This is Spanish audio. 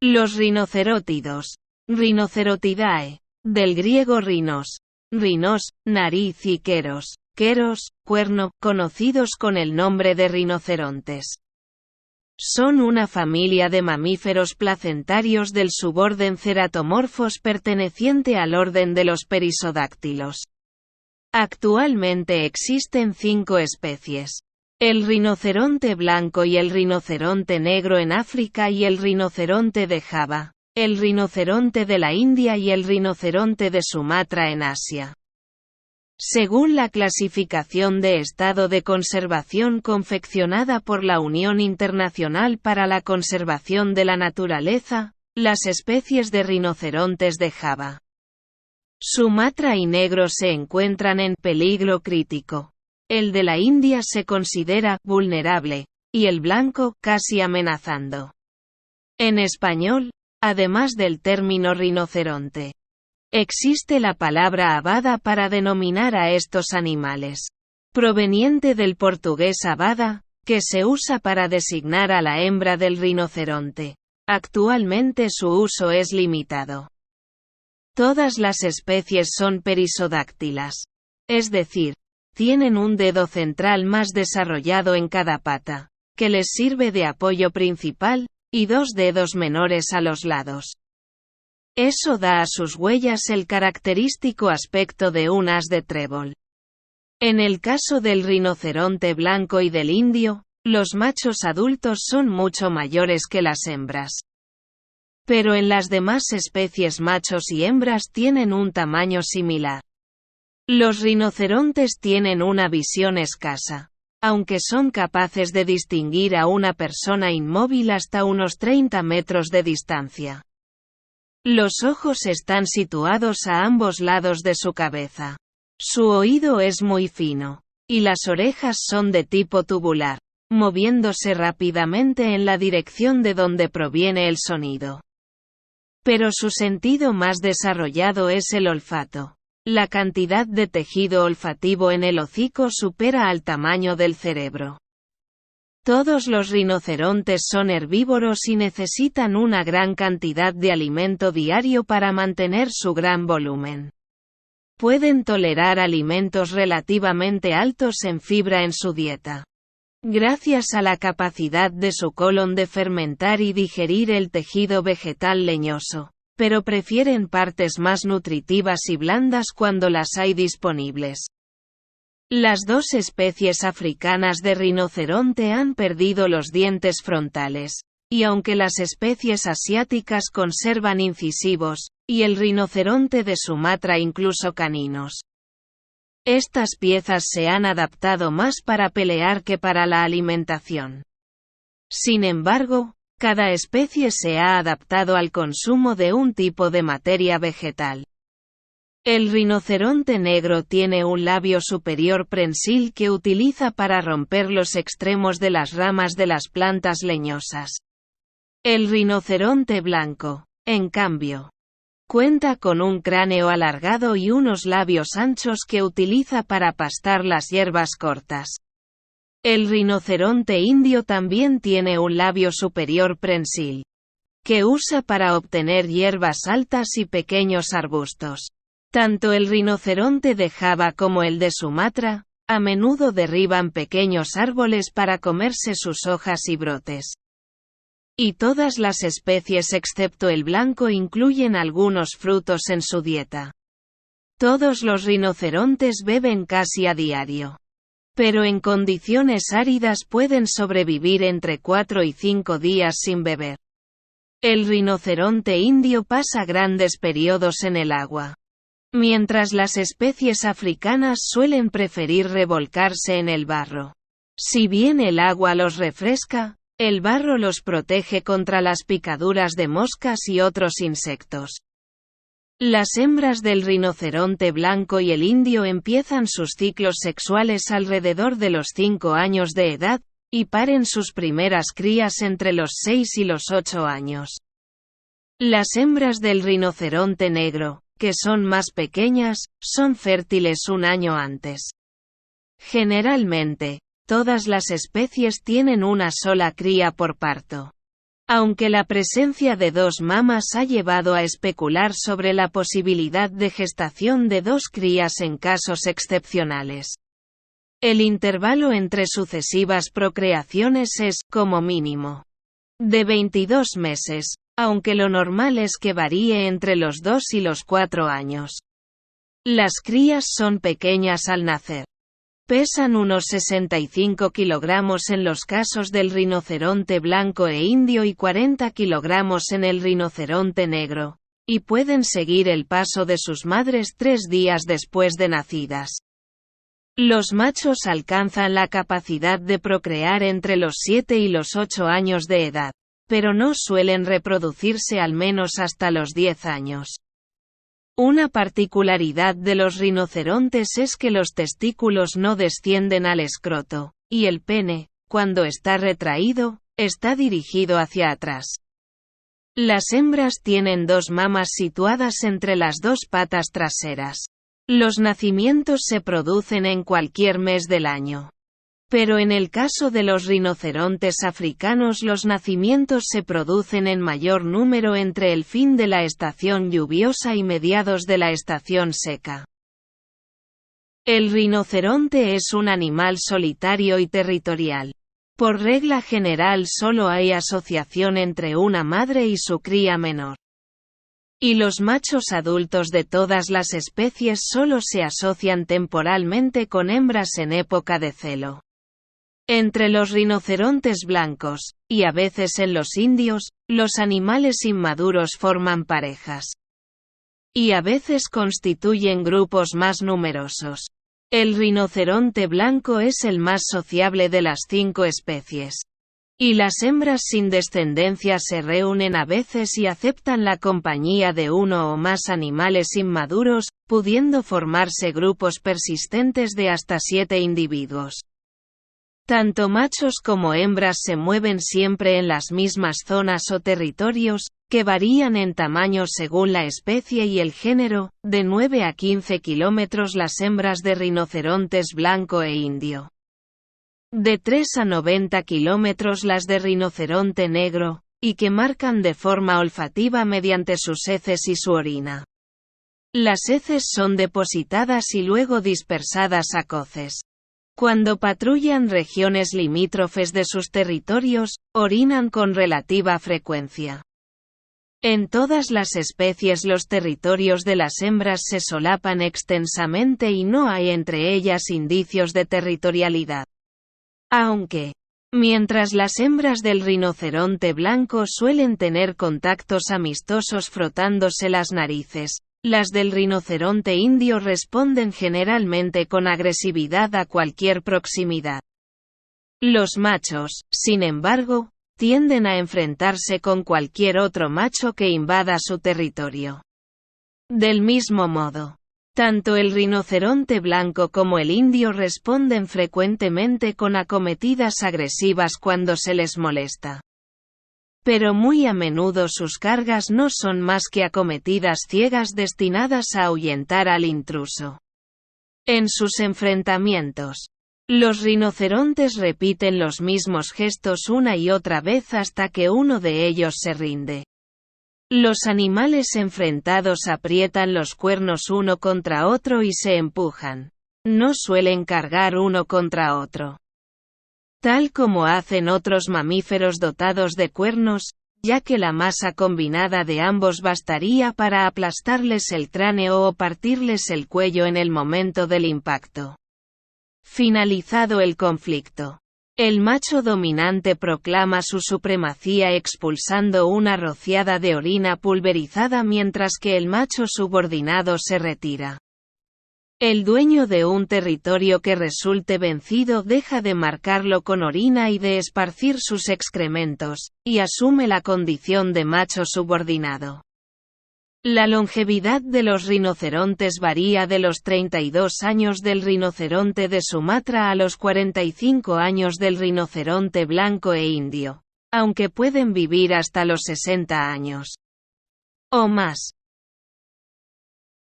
Los rinocerótidos, Rhinocerotidae, del griego rhinos, nariz y queros, cuerno, conocidos con el nombre de rinocerontes. Son una familia de mamíferos placentarios del suborden Ceratomorphos perteneciente al orden de los perisodáctilos. Actualmente existen 5 especies. El rinoceronte blanco y el rinoceronte negro en África y el rinoceronte de Java, el rinoceronte de la India y el rinoceronte de Sumatra en Asia. Según la clasificación de estado de conservación confeccionada por la Unión Internacional para la Conservación de la Naturaleza, las especies de rinocerontes de Java, Sumatra y negro se encuentran en peligro crítico. El de la India se considera vulnerable, y el blanco casi amenazando. En español, además del término rinoceronte, existe la palabra abada para denominar a estos animales, proveniente del portugués abada, que se usa para designar a la hembra del rinoceronte. Actualmente su uso es limitado. Todas las especies son perisodáctilas, es decir, tienen un dedo central más desarrollado en cada pata, que les sirve de apoyo principal, y 2 dedos menores a los lados. Eso da a sus huellas el característico aspecto de un as de trébol. En el caso del rinoceronte blanco y del indio, los machos adultos son mucho mayores que las hembras. Pero en las demás especies machos y hembras tienen un tamaño similar. Los rinocerontes tienen una visión escasa, aunque son capaces de distinguir a una persona inmóvil hasta unos 30 metros de distancia. Los ojos están situados a ambos lados de su cabeza. Su oído es muy fino, y las orejas son de tipo tubular, moviéndose rápidamente en la dirección de donde proviene el sonido. Pero su sentido más desarrollado es el olfato. La cantidad de tejido olfativo en el hocico supera al tamaño del cerebro. Todos los rinocerontes son herbívoros y necesitan una gran cantidad de alimento diario para mantener su gran volumen. Pueden tolerar alimentos relativamente altos en fibra en su dieta, gracias a la capacidad de su colon de fermentar y digerir el tejido vegetal leñoso, pero prefieren partes más nutritivas y blandas cuando las hay disponibles. Las 2 especies africanas de rinoceronte han perdido los dientes frontales, y aunque las especies asiáticas conservan incisivos, y el rinoceronte de Sumatra incluso caninos. Estas piezas se han adaptado más para pelear que para la alimentación. Sin embargo, cada especie se ha adaptado al consumo de un tipo de materia vegetal. El rinoceronte negro tiene un labio superior prensil que utiliza para romper los extremos de las ramas de las plantas leñosas. El rinoceronte blanco, en cambio, cuenta con un cráneo alargado y unos labios anchos que utiliza para pastar las hierbas cortas. El rinoceronte indio también tiene un labio superior prensil, que usa para obtener hierbas altas y pequeños arbustos. Tanto el rinoceronte de Java como el de Sumatra, a menudo derriban pequeños árboles para comerse sus hojas y brotes. Y todas las especies excepto el blanco incluyen algunos frutos en su dieta. Todos los rinocerontes beben casi a diario. Pero en condiciones áridas pueden sobrevivir entre 4 y 5 días sin beber. El rinoceronte indio pasa grandes periodos en el agua, mientras las especies africanas suelen preferir revolcarse en el barro. Si bien el agua los refresca, el barro los protege contra las picaduras de moscas y otros insectos. Las hembras del rinoceronte blanco y el indio empiezan sus ciclos sexuales alrededor de los 5 años de edad, y paren sus primeras crías entre los 6 y los 8 años. Las hembras del rinoceronte negro, que son más pequeñas, son fértiles un año antes. Generalmente, todas las especies tienen una sola cría por parto. Aunque la presencia de dos mamas ha llevado a especular sobre la posibilidad de gestación de dos crías en casos excepcionales. El intervalo entre sucesivas procreaciones es, como mínimo, de 22 meses, aunque lo normal es que varíe entre los 2 y los 4 años. Las crías son pequeñas al nacer. Pesan unos 65 kilogramos en los casos del rinoceronte blanco e indio y 40 kilogramos en el rinoceronte negro, y pueden seguir el paso de sus madres 3 días después de nacidas. Los machos alcanzan la capacidad de procrear entre los 7 y los 8 años de edad, pero no suelen reproducirse al menos hasta los 10 años. Una particularidad de los rinocerontes es que los testículos no descienden al escroto, y el pene, cuando está retraído, está dirigido hacia atrás. Las hembras tienen dos mamas situadas entre las dos patas traseras. Los nacimientos se producen en cualquier mes del año. Pero en el caso de los rinocerontes africanos los nacimientos se producen en mayor número entre el fin de la estación lluviosa y mediados de la estación seca. El rinoceronte es un animal solitario y territorial. Por regla general solo hay asociación entre una madre y su cría menor. Y los machos adultos de todas las especies solo se asocian temporalmente con hembras en época de celo. Entre los rinocerontes blancos, y a veces en los indios, los animales inmaduros forman parejas. Y a veces constituyen grupos más numerosos. El rinoceronte blanco es el más sociable de las 5 especies. Y las hembras sin descendencia se reúnen a veces y aceptan la compañía de uno o más animales inmaduros, pudiendo formarse grupos persistentes de hasta 7 individuos. Tanto machos como hembras se mueven siempre en las mismas zonas o territorios, que varían en tamaño según la especie y el género, de 9 a 15 kilómetros las hembras de rinocerontes blanco e indio. De 3 a 90 kilómetros las de rinoceronte negro, y que marcan de forma olfativa mediante sus heces y su orina. Las heces son depositadas y luego dispersadas a coces. Cuando patrullan regiones limítrofes de sus territorios, orinan con relativa frecuencia. En todas las especies los territorios de las hembras se solapan extensamente y no hay entre ellas indicios de territorialidad. Aunque, mientras las hembras del rinoceronte blanco suelen tener contactos amistosos frotándose las narices, las del rinoceronte indio responden generalmente con agresividad a cualquier proximidad. Los machos, sin embargo, tienden a enfrentarse con cualquier otro macho que invada su territorio. Del mismo modo, tanto el rinoceronte blanco como el indio responden frecuentemente con acometidas agresivas cuando se les molesta. Pero muy a menudo sus cargas no son más que acometidas ciegas destinadas a ahuyentar al intruso. En sus enfrentamientos, los rinocerontes repiten los mismos gestos una y otra vez hasta que uno de ellos se rinde. Los animales enfrentados aprietan los cuernos uno contra otro y se empujan. No suelen cargar uno contra otro, tal como hacen otros mamíferos dotados de cuernos, ya que la masa combinada de ambos bastaría para aplastarles el cráneo o partirles el cuello en el momento del impacto. Finalizado el conflicto, el macho dominante proclama su supremacía expulsando una rociada de orina pulverizada mientras que el macho subordinado se retira. El dueño de un territorio que resulte vencido deja de marcarlo con orina y de esparcir sus excrementos, y asume la condición de macho subordinado. La longevidad de los rinocerontes varía de los 32 años del rinoceronte de Sumatra a los 45 años del rinoceronte blanco e indio, aunque pueden vivir hasta los 60 años o más.